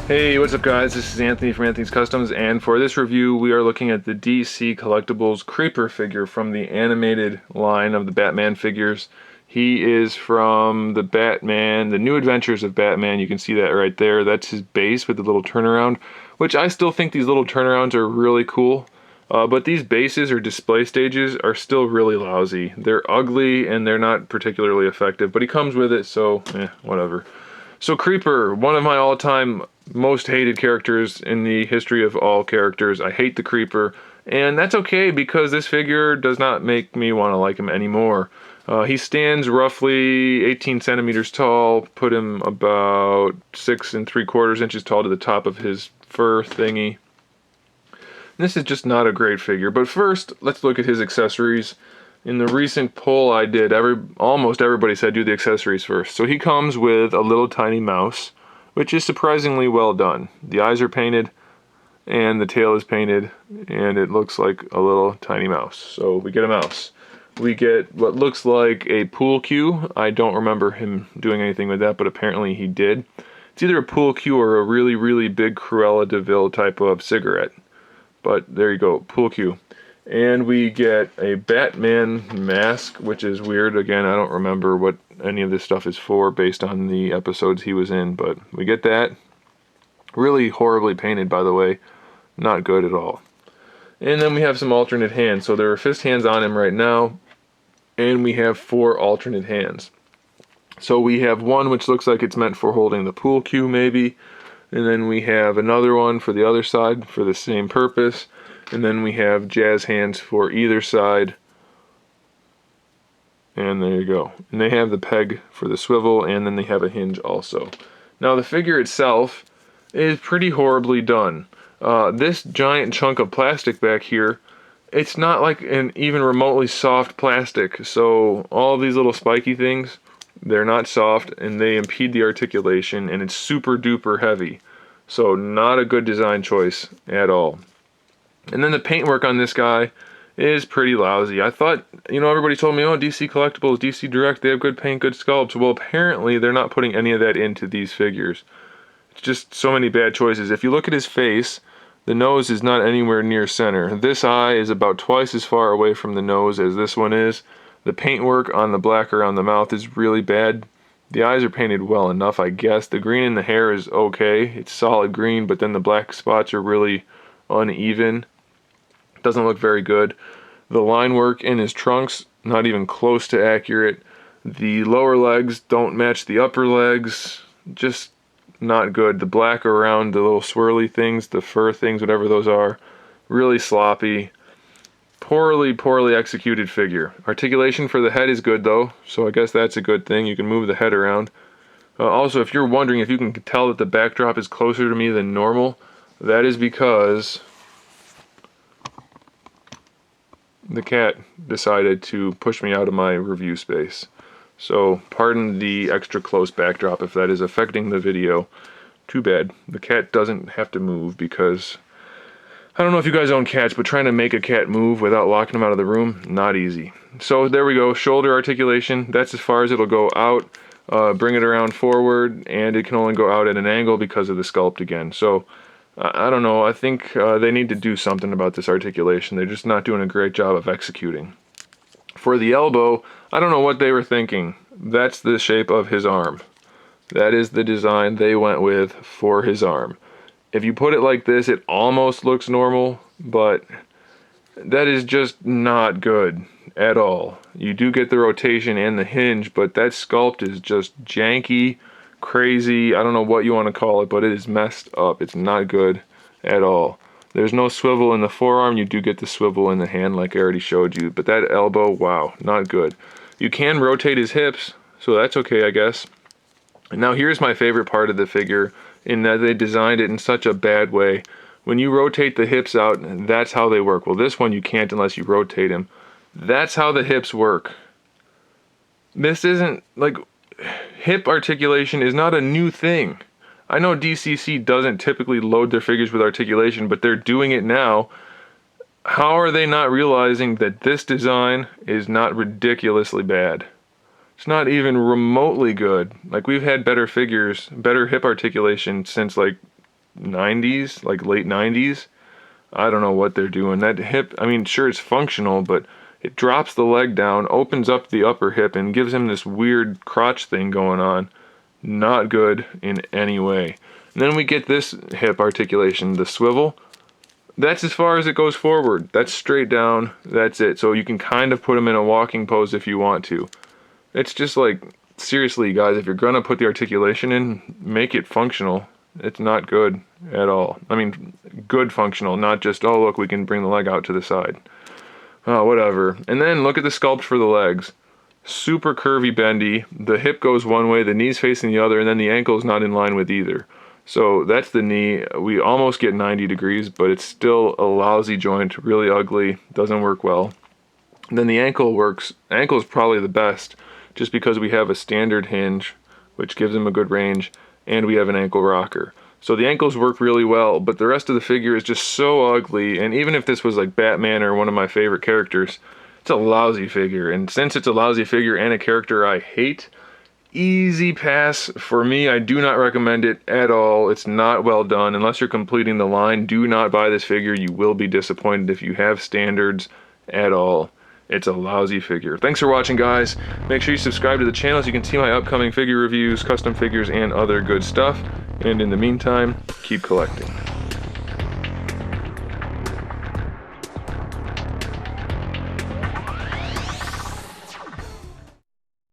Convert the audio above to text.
Hey, what's up guys? This is Anthony from Anthony's Customs, and for this review we are looking at the DC Collectibles Creeper figure from the animated line of the Batman figures. He is from the New Adventures of Batman. You can see that right there. That's his base with the little turnaround, which I still think these little turnarounds are really cool. But these bases or display stages are still really lousy. They're ugly and they're not particularly effective, but he comes with it, so whatever. So Creeper, one of my all-time most hated characters in the history of all characters. I hate the Creeper, and that's okay because this figure does not make me want to like him anymore. He stands roughly 18 centimeters tall, put him about 6 3/4 inches tall to the top of his fur thingy. This is just not a great figure, but first, let's look at his accessories. In the recent poll I did, almost everybody said do the accessories first. So he comes with a little tiny mouse, which is surprisingly well done. The eyes are painted, and the tail is painted, and it looks like a little tiny mouse. So we get a mouse. We get what looks like a pool cue. I don't remember him doing anything with that, but apparently he did. It's either a pool cue or a really, really big Cruella de Vil type of cigarette. But there you go, pool cue. And we get a Batman mask, which is weird. Again, I don't remember what any of this stuff is for based on the episodes he was in, but we get that. Really horribly painted, by the way. Not good at all. And then we have some alternate hands. So there are fist hands on him right now, and we have 4 alternate hands. So we have one which looks like it's meant for holding the pool cue, maybe. And then we have another one for the other side for the same purpose. And then we have jazz hands for either side. And there you go. And they have the peg for the swivel, and then they have a hinge also. Now the figure itself is pretty horribly done. This giant chunk of plastic back here, it's not like an even remotely soft plastic. So all these little spiky things, they're not soft, and they impede the articulation, and it's super duper heavy. So not a good design choice at all. And then the paintwork on this guy is pretty lousy. I thought, everybody told me, oh, DC Collectibles, DC Direct, they have good paint, good sculpts. Well, apparently they're not putting any of that into these figures. It's just so many bad choices. If you look at his face, the nose is not anywhere near center. This eye is about twice as far away from the nose as this one is. The paintwork on the black around the mouth is really bad. The eyes are painted well enough, I guess. The green in the hair is okay. It's solid green, but then the black spots are really uneven. Doesn't look very good. The line work in his trunks, not even close to accurate. The lower legs don't match the upper legs. Just not good. The black around the little swirly things, the fur things, whatever those are, really sloppy. Poorly executed figure. Articulation for the head is good though, so I guess that's a good thing. You can move the head around. Also, if you're wondering if you can tell that the backdrop is closer to me than normal, that is because the cat decided to push me out of my review space. So pardon the extra close backdrop if that is affecting the video. Too bad. The cat doesn't have to move because I don't know if you guys own cats, but trying to make a cat move without locking them out of the room, not easy. So there we go, shoulder articulation. That's as far as it'll go out. Bring it around forward, and it can only go out at an angle because of the sculpt again. So I don't know, I think they need to do something about this articulation. They're just not doing a great job of executing. For the elbow, I don't know what they were thinking. That's the shape of his arm. That is the design they went with for his arm. If you put it like this, it almost looks normal, but that is just not good at all. You do get the rotation and the hinge, but that sculpt is just janky, crazy. I don't know what you want to call it, but it is messed up. It's not good at all. There's no swivel in the forearm. You do get the swivel in the hand like I already showed you, but that elbow, wow, not good. You can rotate his hips, so that's okay, I guess. And now here's my favorite part of the figure, in that they designed it in such a bad way. When you rotate the hips out, that's how they work. Well, this one you can't unless you rotate him. That's how the hips work. This isn't, like, hip articulation is not a new thing. I know DCC doesn't typically load their figures with articulation, but they're doing it now. How are they not realizing that this design is not ridiculously bad? It's not even remotely good. Like, we've had better figures, better hip articulation since like 90s, like late 90s. I don't know what they're doing. That hip, I mean, sure, it's functional, but it drops the leg down, opens up the upper hip, and gives him this weird crotch thing going on. Not good in any way. And then we get this hip articulation, the swivel. That's as far as it goes forward. That's straight down. That's it. So you can kind of put him in a walking pose if you want to. It's just like, seriously, guys, if you're going to put the articulation in, make it functional. It's not good at all. I mean, good functional, not just, oh, look, we can bring the leg out to the side. Oh, whatever. And then look at the sculpt for the legs. Super curvy, bendy. The hip goes one way, the knee's facing the other, and then the ankle's not in line with either. So that's the knee. We almost get 90 degrees, but it's still a lousy joint, really ugly, doesn't work well. And then the ankle works. Ankle is probably the best, just because we have a standard hinge, which gives him a good range, and we have an ankle rocker. So the ankles work really well, but the rest of the figure is just so ugly, and even if this was like Batman or one of my favorite characters, it's a lousy figure. And since it's a lousy figure and a character I hate, easy pass for me. I do not recommend it at all. It's not well done. Unless you're completing the line, do not buy this figure. You will be disappointed if you have standards at all. It's a lousy figure. Thanks for watching, guys. Make sure you subscribe to the channel so you can see my upcoming figure reviews, custom figures, and other good stuff. And in the meantime, keep collecting.